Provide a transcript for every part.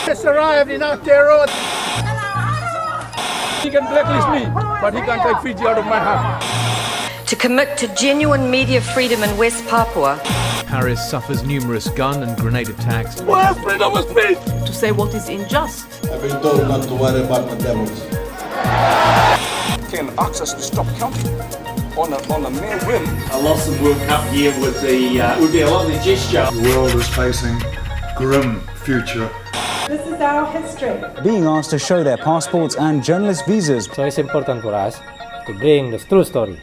Just arrived in Aotearoa. He can blacklist me, but he can't take Fiji out of my heart. To commit to genuine media freedom in West Papua. Paris suffers numerous gun and grenade attacks. Where freedom of speech? To say what is unjust. I've been told not to worry about the devils. Can ask us to stop counting on a mere whim. A loss of World Cup year would be a lovely gesture. The world is facing grim future. This is our history. Being asked to show their passports and journalist visas. So it's important for us to bring the true story.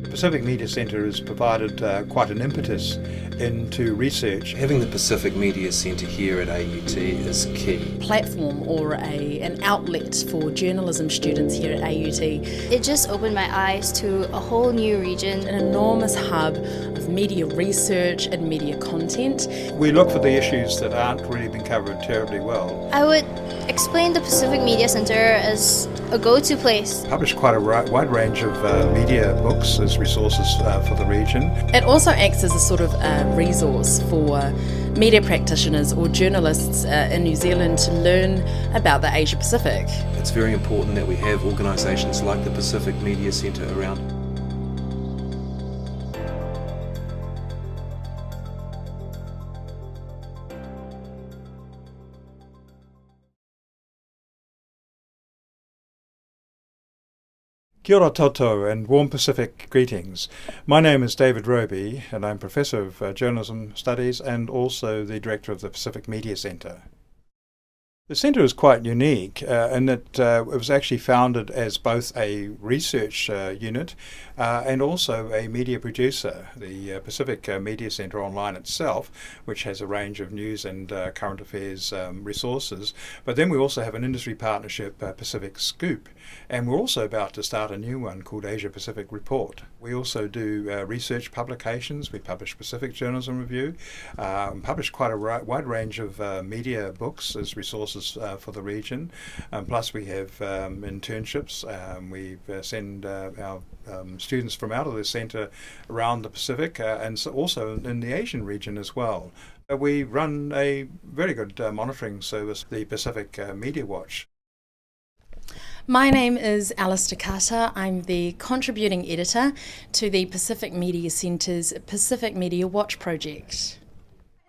The Pacific Media Centre has provided quite an impetus into research. Having the Pacific Media Centre here at AUT is key. Platform or an outlet for journalism students here at AUT. It just opened my eyes to a whole new region. An enormous hub of media research and media content. We look for the issues that aren't really been covered terribly well. I would explain the Pacific Media Centre as a go-to place. Published quite a wide range of media books as resources for the region. It also acts as a sort of resource for media practitioners or journalists in New Zealand to learn about the Asia Pacific. It's very important that we have organisations like the Pacific Media Centre around. Kia ora toto and warm Pacific greetings. My name is David Robie and I'm Professor of Journalism Studies and also the Director of the Pacific Media Centre. The centre is quite unique in that it was actually founded as both a research unit and also a media producer. The Pacific Media Centre online itself, which has a range of news and current affairs resources, but then we also have an industry partnership, Pacific Scoop, and we're also about to start a new one called Asia Pacific Report. We also do research publications. We publish Pacific Journalism Review, publish quite a wide range of media books as resources for the region. Plus we have internships. We send our students from out of the centre around the Pacific and so also in the Asian region as well. We run a very good monitoring service, the Pacific Media Watch. My name is Alistar Kata. I'm the contributing editor to the Pacific Media Centre's Pacific Media Watch project.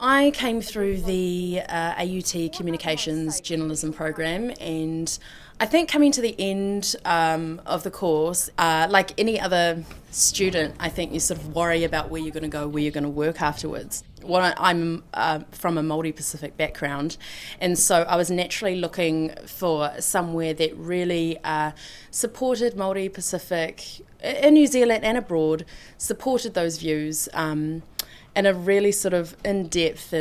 I came through the AUT Communications Journalism program, and I think coming to the end of the course, like any other student, I think you sort of worry about where you're going to go, where you're going to work afterwards. Well, I'm from a Māori Pacific background, and so I was naturally looking for somewhere that really supported Māori Pacific in New Zealand and abroad, supported those views in a really sort of in-depth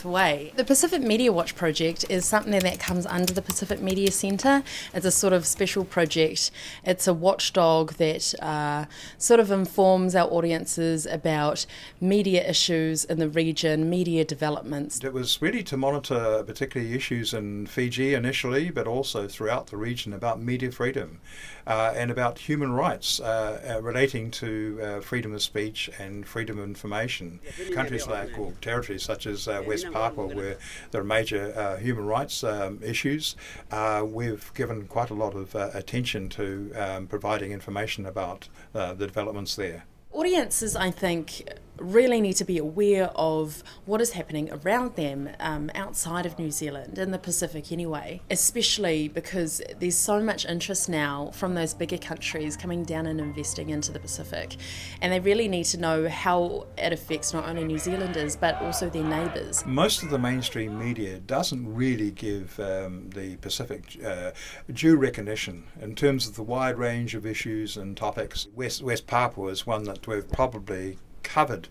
way. The Pacific Media Watch project is something that comes under the Pacific Media Centre. It's a sort of special project. It's a watchdog that sort of informs our audiences about media issues in the region, media developments. It was really to monitor particularly issues in Fiji initially, but also throughout the region about media freedom and about human rights relating to freedom of speech and freedom of information. Countries like, or territories such as West Papua, where there are major human rights issues, we've given quite a lot of attention to providing information about the developments there. Audiences, I think, really need to be aware of what is happening around them outside of New Zealand, in the Pacific anyway, especially because there's so much interest now from those bigger countries coming down and investing into the Pacific, and they really need to know how it affects not only New Zealanders but also their neighbours. Most of the mainstream media doesn't really give the Pacific due recognition in terms of the wide range of issues and topics. West Papua is one that we've probably covered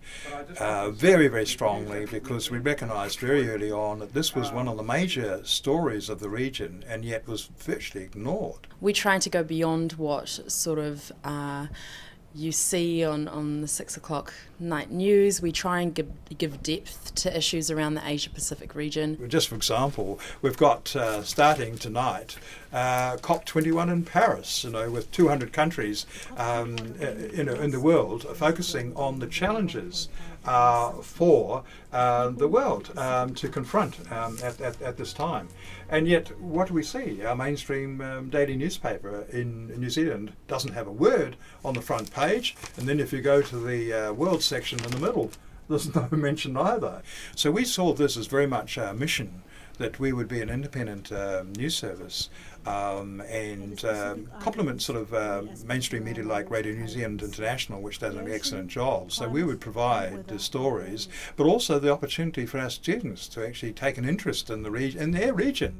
very, very strongly because we recognised very early on that this was one of the major stories of the region and yet was virtually ignored. We try to go beyond what sort of you see on the 6 o'clock night news. We try and give depth to issues around the Asia-Pacific region. Just for example, we've got starting tonight COP21 in Paris, with 200 countries in the world focusing on the challenges for the world to confront at this time. And yet, what do we see? Our mainstream daily newspaper in New Zealand doesn't have a word on the front page, and then if you go to the world section in the middle, there's no mention either. So we saw this as very much our mission, that we would be an independent news service and complement sort of mainstream media like Radio New Zealand International, which does an excellent job. So we would provide the stories, but also the opportunity for our students to actually take an interest in their region.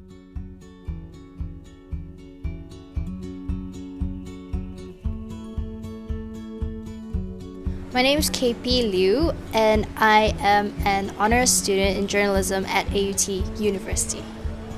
My name is KP Lew, and I am an honors student in journalism at AUT University.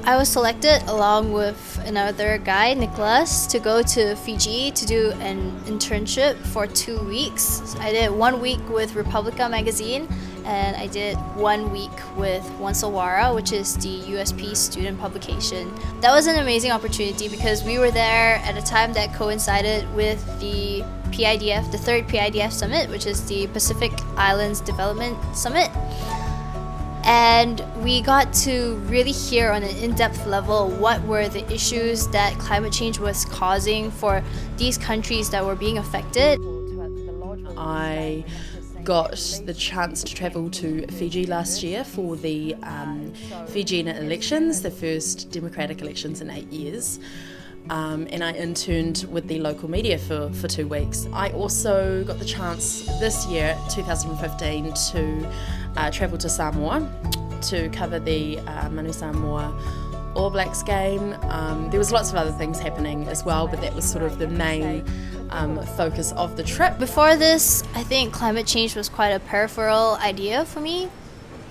I was selected along with another guy, Nicholas, to go to Fiji to do an internship for 2 weeks. So I did 1 week with Republica magazine, and I did 1 week with Wansawara, which is the USP student publication. That was an amazing opportunity because we were there at a time that coincided with the PIDF, the third PIDF summit, which is the Pacific Islands Development Summit. And we got to really hear on an in-depth level what were the issues that climate change was causing for these countries that were being affected. I got the chance to travel to Fiji last year for the Fijian elections, the first democratic elections in 8 years. And I interned with the local media for 2 weeks. I also got the chance this year, 2015, to travel to Samoa to cover the Manu Samoa All Blacks game. There was lots of other things happening as well, but that was sort of the main focus of the trip. Before this, I think climate change was quite a peripheral idea for me,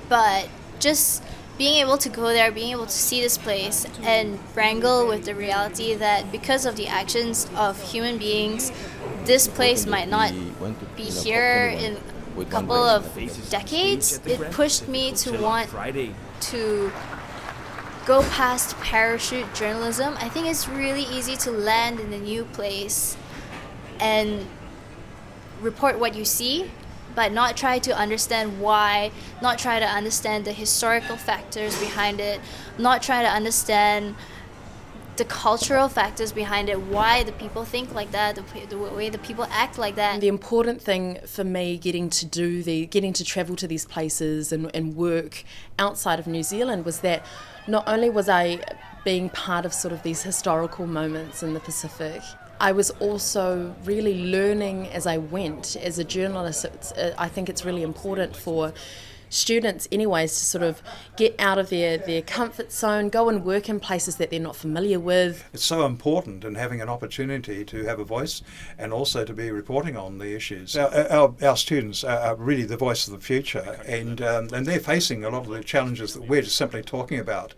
but just being able to go there, being able to see this place and wrangle with the reality that because of the actions of human beings, this place might not be here in a couple of decades, it pushed me to want to go past parachute journalism. I think it's really easy to land in a new place and report what you see, but not try to understand why, not try to understand the historical factors behind it, not try to understand the cultural factors behind it, why the people think like that, the way the people act like that. The important thing for me getting to travel to these places and work outside of New Zealand was that not only was I being part of sort of these historical moments in the Pacific, I was also really learning as I went. As a journalist, I think it's really important for students anyways to sort of get out of their comfort zone, go and work in places that they're not familiar with. It's so important in having an opportunity to have a voice and also to be reporting on the issues. Our students are really the voice of the future, and they're facing a lot of the challenges that we're just simply talking about.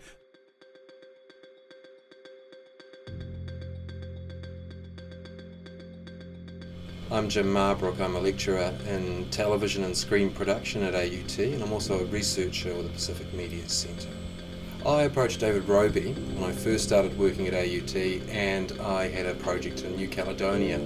I'm Jim Marbrook. I'm a lecturer in television and screen production at AUT, and I'm also a researcher with the Pacific Media Centre. I approached David Robie when I first started working at AUT, and I had a project in New Caledonia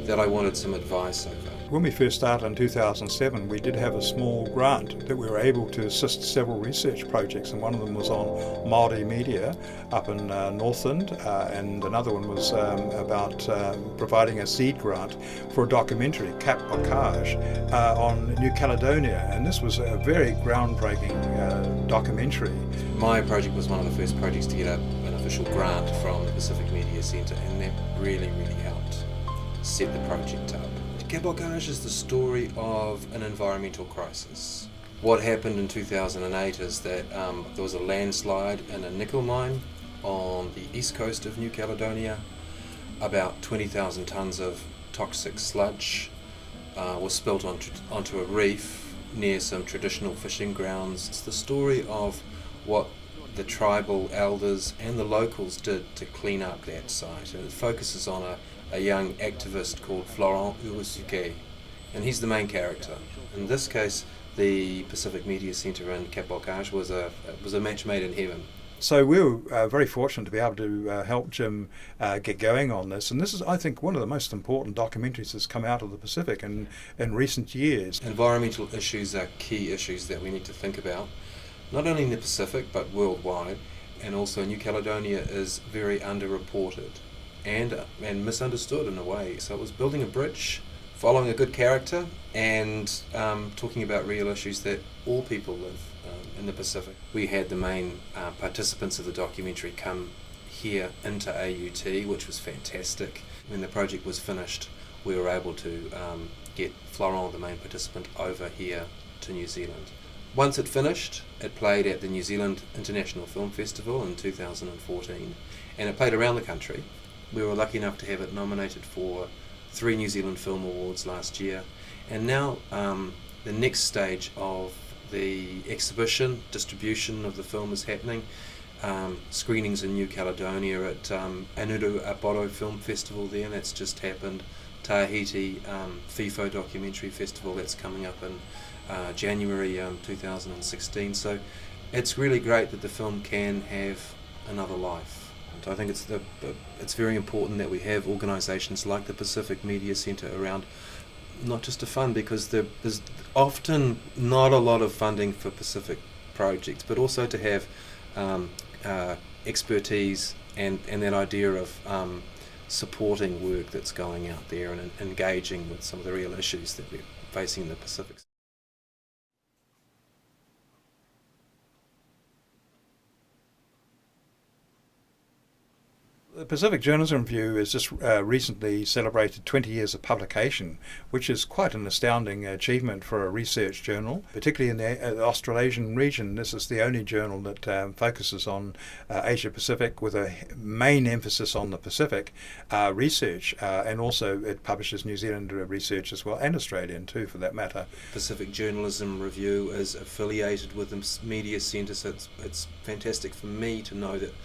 that I wanted some advice over. When we first started in 2007, we did have a small grant that we were able to assist several research projects, and one of them was on Māori media up in Northland, and another one was about providing a seed grant for a documentary, Cap Bocage, on New Caledonia, and this was a very groundbreaking documentary. My project was one of the first projects to get an official grant from the Pacific Media Centre, and that really helped set the project up. Cap Bocage is the story of an environmental crisis. What happened in 2008 is that there was a landslide in a nickel mine on the east coast of New Caledonia. About 20,000 tonnes of toxic sludge was spilt onto a reef near some traditional fishing grounds. It's the story of what the tribal elders and the locals did to clean up that site, and it focuses on a young activist called Florent Urusuke, and he's the main character. In this case, the Pacific Media Centre in Cap Bocage was a match made in heaven. So we were very fortunate to be able to help Jim get going on this, and this is, I think, one of the most important documentaries that's come out of the Pacific in recent years. Environmental issues are key issues that we need to think about, not only in the Pacific but worldwide, and also New Caledonia is very underreported and misunderstood in a way. So it was building a bridge, following a good character, and talking about real issues that all people live in the Pacific. We had the main participants of the documentary come here into AUT, which was fantastic. When the project was finished, we were able to get Florent, the main participant, over here to New Zealand. Once it finished, it played at the New Zealand International Film Festival in 2014, and it played around the country. We were lucky enough to have it nominated for 3 New Zealand Film Awards last year, and now the next stage of the exhibition, distribution of the film is happening. Screenings in New Caledonia at Anuru Aporo Film Festival there, and that's just happened. Tahiti FIFO Documentary Festival, that's coming up in January 2016. So it's really great that the film can have another life. And I think it's very important that we have organisations like the Pacific Media Centre around, not just to fund, because there's often not a lot of funding for Pacific projects, but also to have expertise and that idea of supporting work that's going out there and engaging with some of the real issues that we're facing in the Pacific. The Pacific Journalism Review has just recently celebrated 20 years of publication, which is quite an astounding achievement for a research journal, particularly in the Australasian region. This is the only journal that focuses on Asia Pacific, with a main emphasis on the Pacific research, and also it publishes New Zealand research as well, and Australian too for that matter. Pacific Journalism Review is affiliated with the Media Centre, so it's fantastic for me to know that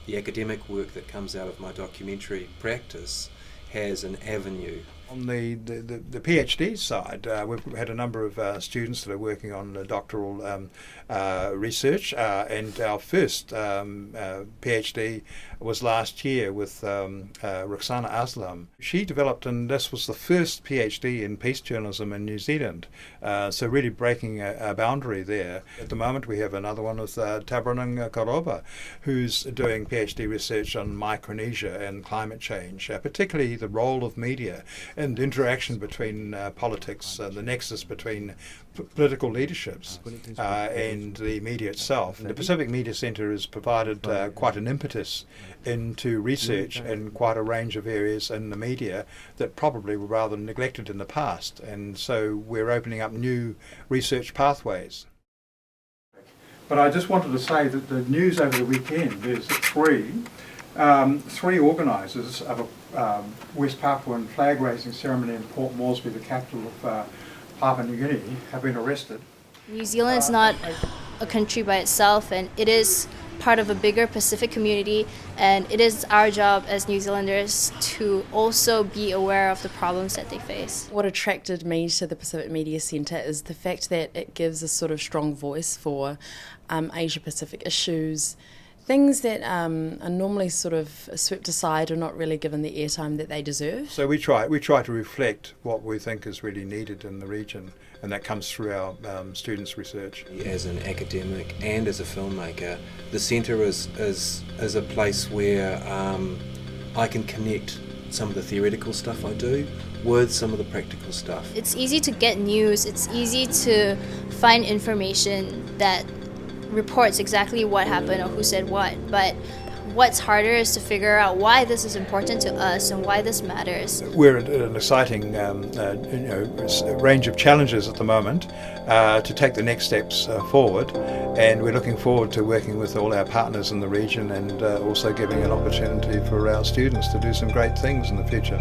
the academic work that comes out of my documentary practice has an avenue. On the PhD side, we've had a number of students that are working on doctoral research, and our first PhD was last year with Roxana Aslam. She developed, and this was the first PhD in peace journalism in New Zealand, so really breaking a boundary there. At the moment we have another one with Tabranang Karoba, who's doing PhD research on Micronesia and climate change, particularly the role of media and interaction between politics, the nexus between political leaderships and the media itself. And the Pacific Media Centre has provided quite an impetus into research in quite a range of areas in the media that probably were rather neglected in the past, and so we're opening up new research pathways. But I just wanted to say that the news over the weekend is that three organisers of a West Papuan flag-raising ceremony in Port Moresby, the capital of Papua New Guinea, have been arrested. New Zealand is not a country by itself, and it is part of a bigger Pacific community, and it is our job as New Zealanders to also be aware of the problems that they face. What attracted me to the Pacific Media Centre is the fact that it gives a sort of strong voice for Asia Pacific issues, things that are normally sort of swept aside or not really given the airtime that they deserve. So we try to reflect what we think is really needed in the region, and that comes through our students' research. As an academic and as a filmmaker, the centre is a place where I can connect some of the theoretical stuff I do with some of the practical stuff. It's easy to get news, it's easy to find information that reports exactly what happened or who said what, but what's harder is to figure out why this is important to us and why this matters. We're at an exciting range of challenges at the moment to take the next steps forward, and we're looking forward to working with all our partners in the region and also giving an opportunity for our students to do some great things in the future.